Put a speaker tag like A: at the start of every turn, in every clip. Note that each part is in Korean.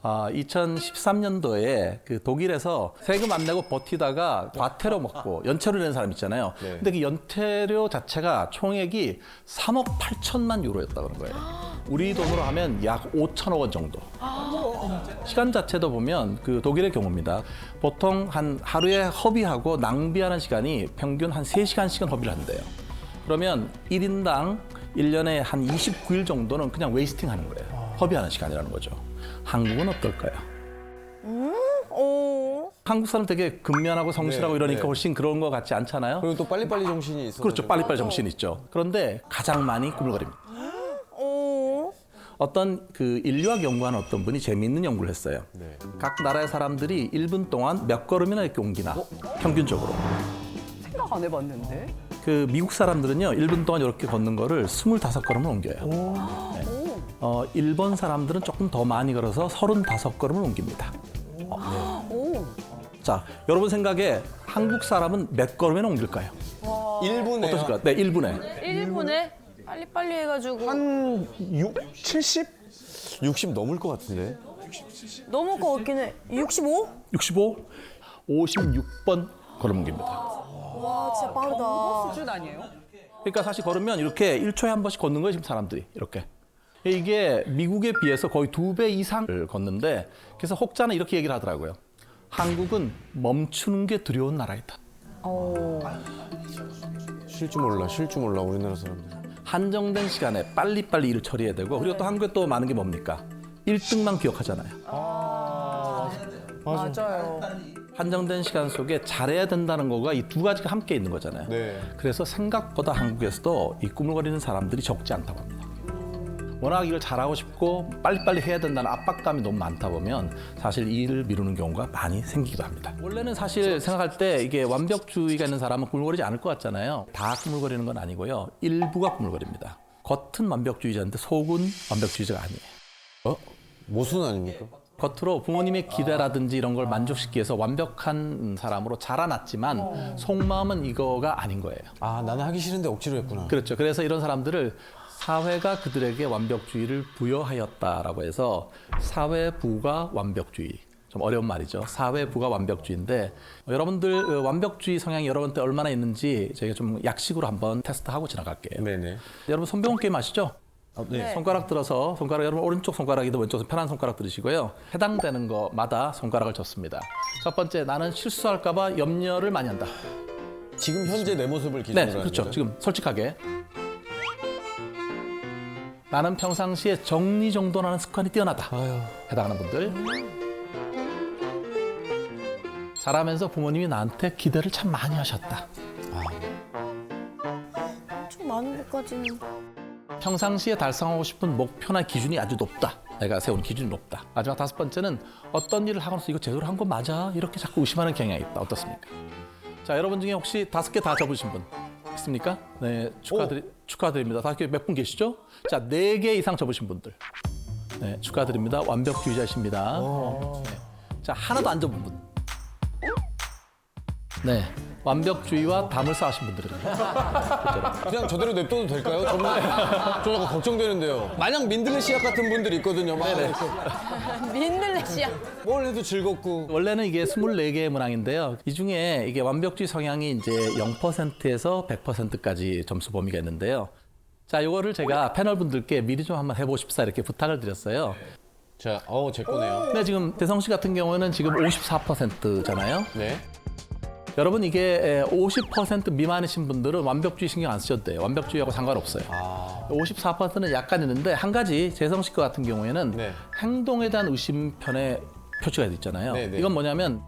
A: 2013년도에 그 독일에서 세금 안 내고 버티다가 과태료 먹고 연체료 내는 사람 있잖아요.
B: 네.
A: 근데 그 연체료 자체가 총액이 3억 8천만 유로였다 그런 거예요. 우리 돈으로 하면 약 5천억 원 정도. 시간 자체도 보면 그 독일의 경우입니다. 보통 한 하루에 허비하고 낭비하는 시간이 평균 한 3시간씩은 허비를 한대요. 그러면 1인당 1년에 한 29일 정도는 그냥 웨이스팅 하는 거예요. 허비하는 시간이라는 거죠. 한국은 어떨까요? 한국 사람 되게 근면하고 성실하고
B: 네,
A: 이러니까
B: 네.
A: 훨씬 그런 것 같지 않잖아요?
B: 그리고 또 빨리빨리 정신이 있어서.
A: 그렇죠. 빨리빨리 정신 있죠. 그런데 가장 많이 꾸물거립니다. 어떤 그 인류학 연구하는 어떤 분이 재미있는 연구를 했어요.
B: 네.
A: 각 나라의 사람들이 1분 동안 몇 걸음이나 이렇게 옮기나 평균적으로.
C: 생각 안 해봤는데.
A: 그 미국 사람들은요 1분 동안 이렇게 걷는 거를 25걸음을 옮겨요. 네. 일본 사람들은 조금 더 많이 걸어서 35걸음을 옮깁니다. 자, 여러분 생각에 한국 사람은 몇 걸음이나 옮길까요?
B: 1분에
A: 어떠실까요? 네, 1분에.
D: 1분에 빨리빨리 해가지고
B: 한 70? 60 넘을 것 같은데.
D: 넘을 것 같긴 해. 65?
A: 65, 56번 걸음 옮깁니다.
D: 와 진짜 빠르다.
C: 수준 아니에요?
A: 그러니까 사실 걸으면 이렇게 1초에 한 번씩 걷는 거예요, 지금 사람들이. 이렇게. 이게 미국에 비해서 거의 2배 이상을 걷는데 그래서 혹자는 이렇게 얘기를 하더라고요. 한국은 멈추는 게 두려운 나라이다.
B: 쉴 줄 몰라, 우리나라 사람들.
A: 한정된 시간에 빨리빨리 일을 처리해야 되고 그리고 또 한국에 또 많은 게 뭡니까? 1등만 기억하잖아요.
C: 맞아요.
A: 한정된 시간 속에 잘해야 된다는 거가 이 두 가지가 함께 있는 거잖아요.
B: 네.
A: 그래서 생각보다 한국에서도 이 꾸물거리는 사람들이 적지 않다고 합니다. 워낙 이걸 잘하고 싶고 빨리빨리 해야 된다는 압박감이 너무 많다 보면 사실 이 일을 미루는 경우가 많이 생기기도 합니다. 원래는 사실 생각할 때 이게 완벽주의가 있는 사람은 꾸물거리지 않을 것 같잖아요. 다 꾸물거리는 건 아니고요. 일부가 꾸물거립니다. 겉은 완벽주의자인데 속은 완벽주의자가 아니에요.
B: 모순 아닙니까?
A: 겉으로 부모님의 기대라든지 이런 걸 만족시키기 위해서 완벽한 사람으로 자라났지만 속마음은 이거가 아닌 거예요.
B: 아, 나는 하기 싫은데 억지로 했구나.
A: 그렇죠. 그래서 이런 사람들을 사회가 그들에게 완벽주의를 부여하였다라고 해서 사회부가 완벽주의. 좀 어려운 말이죠. 사회부가 완벽주의인데 여러분들 완벽주의 성향이 여러분한테 얼마나 있는지 저희가 좀 약식으로 한번 테스트하고 지나갈게요.
B: 네네.
A: 여러분 손병호 게임 아시죠?
B: 네.
A: 손가락 들어서 여러분 오른쪽 손가락이든 왼쪽 편한 손가락 들으시고요. 해당되는 거마다 손가락을 줬습니다. 첫 번째, 나는 실수할까 봐 염려를 많이 한다.
B: 지금 현재 내 모습을 기준으로
A: 네,
B: 하는
A: 그렇죠.
B: 거죠?
A: 지금 솔직하게. 나는 평상시에 정리정돈하는 습관이 뛰어나다.
B: 아유.
A: 해당하는 분들. 자라면서 부모님이 나한테 기대를 참 많이 하셨다.
D: 좀 많은 것까지는.
A: 평상시에 달성하고 싶은 목표나 기준이 아주 높다. 내가 세운 기준이 높다. 마지막 5번째는 어떤 일을 하고 나서 이거 제대로 한 거 맞아? 이렇게 자꾸 의심하는 경향이 있다. 어떻습니까? 자, 여러분 중에 혹시 5개 다 접으신 분 있습니까? 네, 축하드립니다. 5개 몇 분 계시죠? 자, 4개 이상 접으신 분들. 네, 축하드립니다. 완벽주의자이십니다. 네. 자, 하나도 안 접은 분. 네, 완벽주의와 담을 쌓으신 분들입니다.
B: 그냥 저대로 냅둬도 될까요? 정말 저 약간 걱정되는데요. 마냥 민들레시아 같은 분들이 있거든요. 막 이렇게
D: 민들레시아.
B: 뭘 해도 즐겁고.
A: 원래는 이게 24개의 문항인데요. 이 중에 이게 완벽주의 성향이 이제 0%에서 100%까지 점수 범위가 있는데요. 자, 이거를 제가 패널 분들께 미리 좀 한번 해보고 싶사 이렇게 부탁을 드렸어요.
B: 자, 제 거네요.
A: 근데 지금 대성 씨 같은 경우에는 지금 54%잖아요.
B: 네.
A: 여러분 이게 50% 미만이신 분들은 완벽주의 신경 안 쓰셔도 돼요. 완벽주의하고 상관없어요. 54%는 약간 있는데 한 가지 재성 씨 같은 경우에는
B: 네.
A: 행동에 대한 의심편에 표시가 돼 있잖아요.
B: 네, 네.
A: 이건 뭐냐면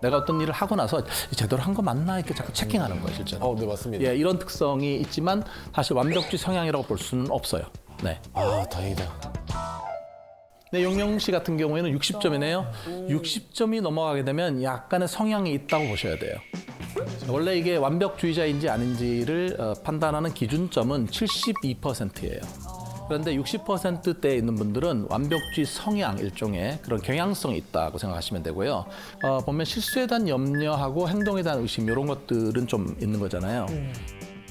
A: 내가 어떤 일을 하고 나서 제대로 한 거 맞나 이렇게 자꾸 체킹하는 거예요, 실제로.
B: 네, 맞습니다.
A: 예, 이런 특성이 있지만 사실 완벽주의 성향이라고 볼 수는 없어요. 네.
B: 아, 다행이다.
A: 네, 용영 씨 같은 경우에는 60점이네요. 60점이 넘어가게 되면 약간의 성향이 있다고 보셔야 돼요. 원래 이게 완벽주의자인지 아닌지를 판단하는 기준점은 72%예요. 그런데 60%대에 있는 분들은 완벽주의 성향 일종의 그런 경향성이 있다고 생각하시면 되고요. 보면 실수에 대한 염려하고 행동에 대한 의심 이런 것들은 좀 있는 거잖아요.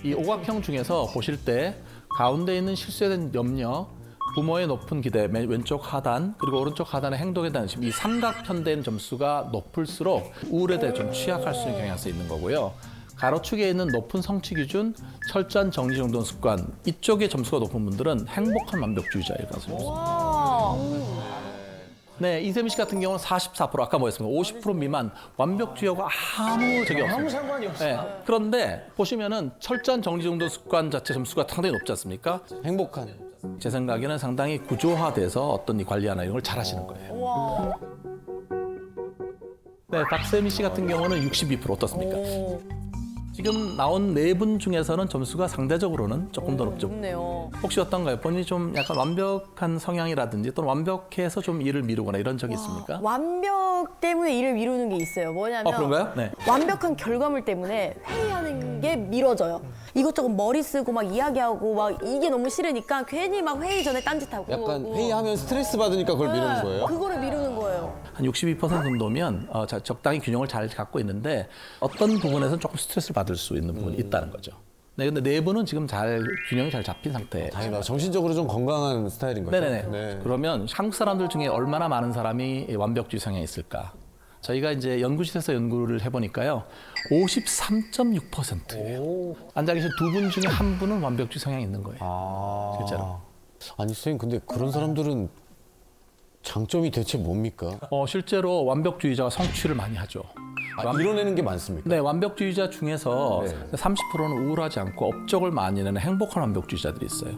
A: 이 오각형 중에서 보실 때 가운데 있는 실수에 대한 염려, 부모의 높은 기대, 왼쪽 하단 그리고 오른쪽 하단의 행동에 대한 이 삼각편대인 점수가 높을수록 우울에 대해 좀 취약할 수 있는 경향이 있는 거고요. 가로축에 있는 높은 성취 기준, 철저한 정리정돈 습관 이쪽의 점수가 높은 분들은 행복한 완벽주의자일 가능성이 있습니다.
D: 와.
A: 네, 이세미 씨 같은 경우는 44% 아까 뭐였습니까? 50% 미만 완벽주의하고 아무 적이 없습니다.
B: 아무 상관이 없어요.
A: 네, 그런데 보시면은 철저한 정리정돈 습관 자체 점수가 상당히 높지 않습니까?
B: 행복한.
A: 제 생각에는 상당히 구조화돼서 어떤 이 관리하나 이런 걸 잘하시는 거예요. 네, 박세미 씨 같은 경우는 62% 어떻습니까? 지금 나온 네 분 중에서는 점수가 상대적으로는 조금 더 높죠.
D: 좋네요.
A: 혹시 어떤가요? 본인이 좀 약간 완벽한 성향이라든지 또는 완벽해서 좀 일을 미루거나 이런 적이 있습니까?
D: 완벽 때문에 일을 미루는 게 있어요. 뭐냐면
A: 그런가요? 네.
D: 완벽한 결과물 때문에 회의하는 게 미뤄져요. 이것저것 머리 쓰고 막 이야기하고 막 이게 너무 싫으니까 괜히 막 회의 전에 딴짓하고
B: 약간 회의하면 스트레스 받으니까 그걸 미루는 거예요?
D: 그거를 미루는 거예요.
A: 한 62% 정도면 적당히 균형을 잘 갖고 있는데 어떤 부분에서는 조금 스트레스를 받을 수 있는 부분이 있다는 거죠. 네, 근데 네 분은 지금 균형이 잘 잡힌 상태예요.
B: 다행이다. 정신적으로 좀 건강한 스타일인 거죠?
A: 네네네.
B: 네.
A: 그러면 한국 사람들 중에 얼마나 많은 사람이 완벽주의 성향이 있을까? 저희가 이제 연구실에서 연구를 해보니까요, 53.6%예요. 앉아 계신 두 분 중에 한 분은 완벽주의 성향이 있는 거예요. 실제로.
B: 아니 선생님 근데 그런 사람들은 장점이 대체 뭡니까?
A: 실제로 완벽주의자가 성취를 많이 하죠.
B: 이뤄내는 게 많습니까?
A: 네, 완벽주의자 중에서
B: 네.
A: 30%는 우울하지 않고 업적을 많이 내는 행복한 완벽주의자들이 있어요.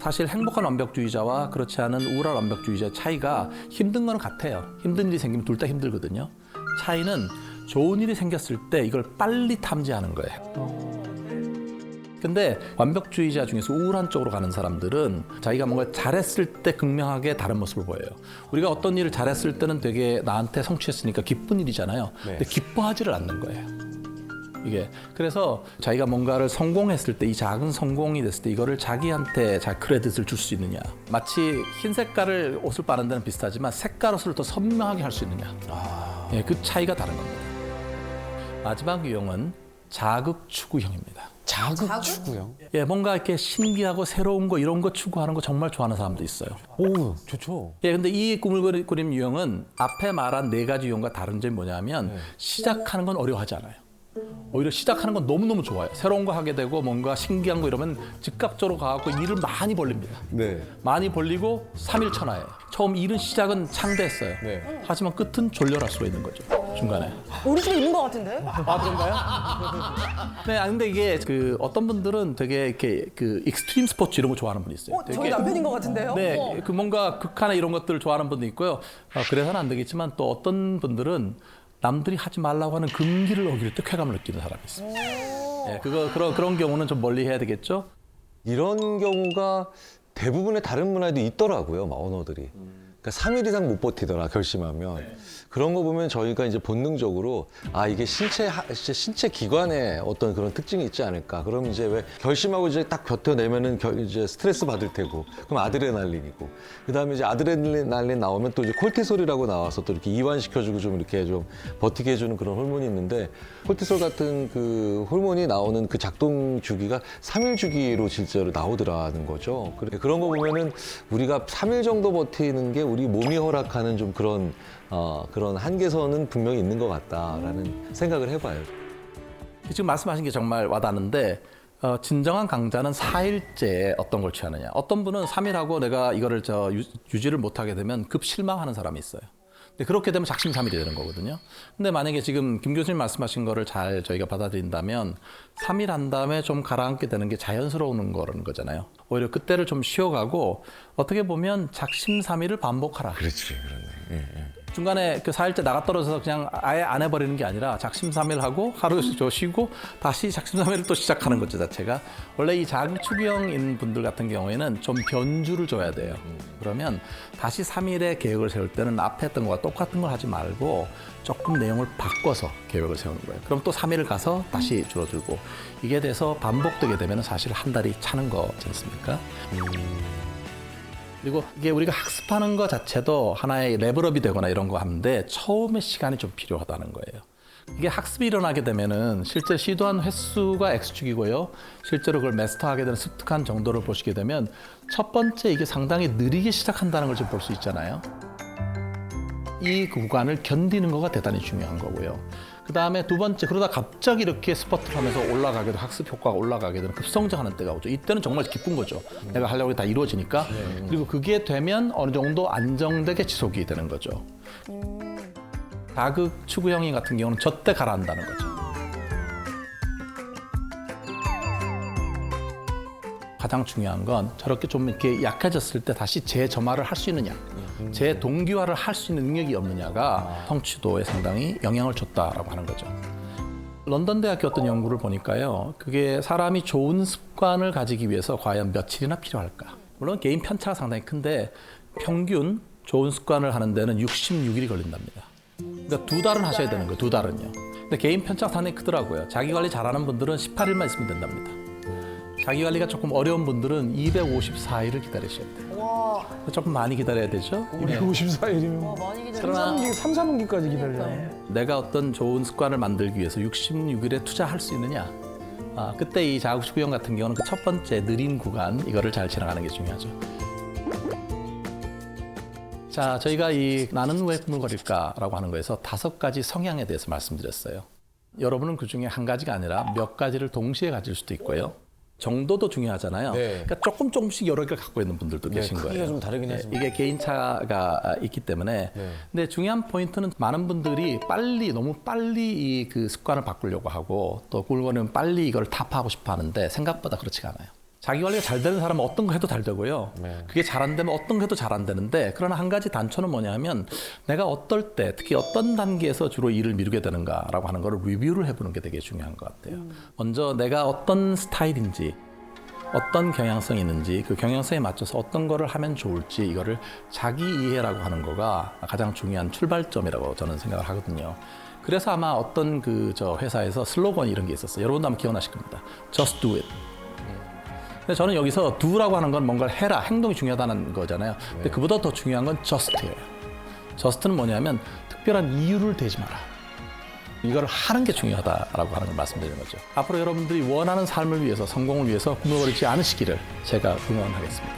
A: 사실 행복한 완벽주의자와 그렇지 않은 우울한 완벽주의자의 차이가 힘든 건 같아요. 힘든 일이 생기면 둘 다 힘들거든요. 차이는 좋은 일이 생겼을 때 이걸 빨리 탐지하는 거예요. 근데 완벽주의자 중에서 우울한 쪽으로 가는 사람들은 자기가 뭔가 잘했을 때 극명하게 다른 모습을 보여요. 우리가 어떤 일을 잘했을 때는 되게 나한테 성취했으니까 기쁜 일이잖아요. 근데 기뻐하지를 않는 거예요. 이게 그래서 자기가 뭔가를 성공했을 때 이 작은 성공이 됐을 때 이거를 자기한테 잘 크레딧을 줄 수 있느냐, 마치 흰 색깔을 옷을 빠는 데는 비슷하지만 색깔 옷을 더 선명하게 할 수 있느냐, 예, 그 차이가 다른 겁니다. 마지막 유형은 자극 추구형입니다.
B: 자극 추구형?
A: 예, 뭔가 이렇게 신기하고 새로운 거 이런 거 추구하는 거 정말 좋아하는 사람도 있어요.
B: 오, 좋죠.
A: 예, 근데 이 꿈을 그림 유형은 앞에 말한 네 가지 유형과 다른 점이 뭐냐면 시작하는 건 어려워하지 않아요. 오히려 시작하는 건 너무너무 좋아요. 새로운 거 하게 되고 뭔가 신기한 거 이러면 즉각적으로 가고 일을 많이 벌립니다.
B: 네.
A: 많이 벌리고 3일 천하예요. 처음 일은 시작은 창대했어요.
B: 네.
A: 하지만 끝은 졸렬할 수가 있는 거죠. 중간에.
D: 우리 집에 있는 것 같은데?
A: 아, 그런가요? 네, 근데 이게 그 어떤 분들은 되게 이렇게 그 익스트림 스포츠 이런 거 좋아하는 분이 있어요.
C: 저희 남편인 것 같은데요?
A: 네, 그 뭔가 극한의 이런 것들을 좋아하는 분도 있고요. 그래서는 안 되겠지만 또 어떤 분들은 남들이 하지 말라고 하는 금기를 어길 때 쾌감을 느끼는 사람이 있어요. 네, 그런 경우는 좀 멀리 해야 되겠죠.
E: 이런 경우가 대부분의 다른 문화에도 있더라고요, 언어들이. 그러니까 3일 이상 못 버티더라, 결심하면. 그런 거 보면 저희가 이제 본능적으로 이게 신체 기관에 어떤 그런 특징이 있지 않을까. 그럼 이제 왜 결심하고 이제 딱 버텨내면은 이제 스트레스 받을 테고. 그럼 아드레날린이고. 그 다음에 이제 아드레날린 나오면 또 이제 콜티솔이라고 나와서 또 이렇게 이완시켜주고 좀 이렇게 좀 버티게 해주는 그런 호르몬이 있는데 콜티솔 같은 그 호르몬이 나오는 그 작동 주기가 3일 주기로 실제로 나오더라는 거죠. 그런 거 보면은 우리가 3일 정도 버티는 게 우리 몸이 허락하는 좀 그런 한계선은 분명히 있는 것 같다라는 생각을 해봐요.
A: 지금 말씀하신 게 정말 와닿는데 진정한 강자는 4일째 어떤 걸 취하느냐. 어떤 분은 3일하고 내가 이거를 유지를 못하게 되면 급 실망하는 사람이 있어요. 근데 그렇게 되면 작심삼일이 되는 거거든요. 근데 만약에 지금 김 교수님 말씀하신 거를 잘 저희가 받아들인다면 3일 한 다음에 좀 가라앉게 되는 게 자연스러운 거라는 거잖아요. 오히려 그때를 좀 쉬어가고 어떻게 보면 작심삼일을 반복하라.
E: 그렇지, 그러네. 예.
A: 중간에 그 4일째 나가 떨어져서 그냥 아예 안 해버리는 게 아니라 작심삼일하고 하루 쉬고 다시 작심삼일을 또 시작하는 거죠 자체가. 원래 이 자극추구형인 분들 같은 경우에는 좀 변주를 줘야 돼요. 그러면 다시 3일의 계획을 세울 때는 앞에 했던 거와 똑같은 걸 하지 말고 조금 내용을 바꿔서 계획을 세우는 거예요. 그럼 또 3일을 가서 다시 줄어들고 이게 돼서 반복되게 되면 사실 한 달이 차는 거지 않습니까? 그리고 이게 우리가 학습하는 것 자체도 하나의 레벨업이 되거나 이런 거 하는데 처음에 시간이 좀 필요하다는 거예요. 이게 학습이 일어나게 되면은 실제 시도한 횟수가 X축이고요. 실제로 그걸 마스터하게 되는 습득한 정도를 보시게 되면 첫 번째 이게 상당히 느리게 시작한다는 걸 좀 볼 수 있잖아요. 이 구간을 견디는 거가 대단히 중요한 거고요. 그 다음에 두 번째, 그러다 갑자기 이렇게 스퍼트를 하면서 올라가게 되고 학습 효과가 올라가게 되는 급성장하는 때가 오죠. 이때는 정말 기쁜 거죠. 내가 하려고 다 이루어지니까. 그리고 그게 되면 어느 정도 안정되게 지속이 되는 거죠. 자극 추구형이 같은 경우는 저때 가라앉는다는 거죠. 가장 중요한 건 저렇게 좀 이렇게 약해졌을 때 다시 재점화를 할 수 있느냐, 재동기화를 할 수 있는 능력이 없느냐가 성취도에 상당히 영향을 줬다라고 하는 거죠. 런던 대학교 어떤 연구를 보니까요, 그게 사람이 좋은 습관을 가지기 위해서 과연 며칠이나 필요할까? 물론 개인 편차가 상당히 큰데 평균 좋은 습관을 하는 데는 66일이 걸린답니다. 그러니까 2달은 하셔야 되는 거예요, 2달은요. 근데 개인 편차가 상당히 크더라고요. 자기 관리 잘하는 분들은 18일만 있으면 된답니다. 자기 관리가 조금 어려운 분들은 254일을 기다리셔야 돼요. 조금 많이 기다려야 되죠.
F: 254일이면
D: 많이 기다려.
A: 그러나
F: 3, 4분기까지 기다려요.
A: 내가 어떤 좋은 습관을 만들기 위해서 66일에 투자할 수 있느냐. 그때 이 자극추구형 같은 경우는 그 첫 번째 느린 구간, 이거를 잘 지나가는 게 중요하죠. 자, 저희가 이 나는 왜 꾸물거릴까라고 하는 거에서 5가지 성향에 대해서 말씀드렸어요. 여러분은 그 중에 한 가지가 아니라 몇 가지를 동시에 가질 수도 있고요. 정도도 중요하잖아요.
B: 네.
A: 그러니까 조금씩 여러 개를 갖고 있는 분들도 계신
B: 크기가
A: 거예요.
B: 좀 다르긴
A: 네,
B: 하지만.
A: 이게 개인차가 있기 때문에. 근데 중요한 포인트는 많은 분들이 너무 빨리 이 그 습관을 바꾸려고 하고 또 꿀거리면 빨리 이걸 타파하고 싶어 하는데 생각보다 그렇지가 않아요. 자기 관리가 잘 되는 사람은 어떤 거 해도 잘 되고요. 그게 잘 안 되면 어떤 거 해도 잘 안 되는데, 그러나 한 가지 단초는 뭐냐면 내가 어떨 때, 특히 어떤 단계에서 주로 일을 미루게 되는가라고 하는 거를 리뷰를 해보는 게 되게 중요한 것 같아요. 먼저 내가 어떤 스타일인지, 어떤 경향성이 있는지, 그 경향성에 맞춰서 어떤 거를 하면 좋을지, 이거를 자기 이해라고 하는 거가 가장 중요한 출발점이라고 저는 생각을 하거든요. 그래서 아마 어떤 저 회사에서 슬로건 이런 게 있었어요. 여러분도 아마 기억나실 겁니다. Just do it. 근데 저는 여기서 do라고 하는 건 뭔가를 해라, 행동이 중요하다는 거잖아요. 근데 그보다 더 중요한 건 just예요. just는 뭐냐면 특별한 이유를 대지 마라. 이걸 하는 게 중요하다라고 하는 걸 말씀드리는 거죠. 앞으로 여러분들이 원하는 삶을 위해서, 성공을 위해서 꾸물거리지 않으시기를 제가 응원하겠습니다.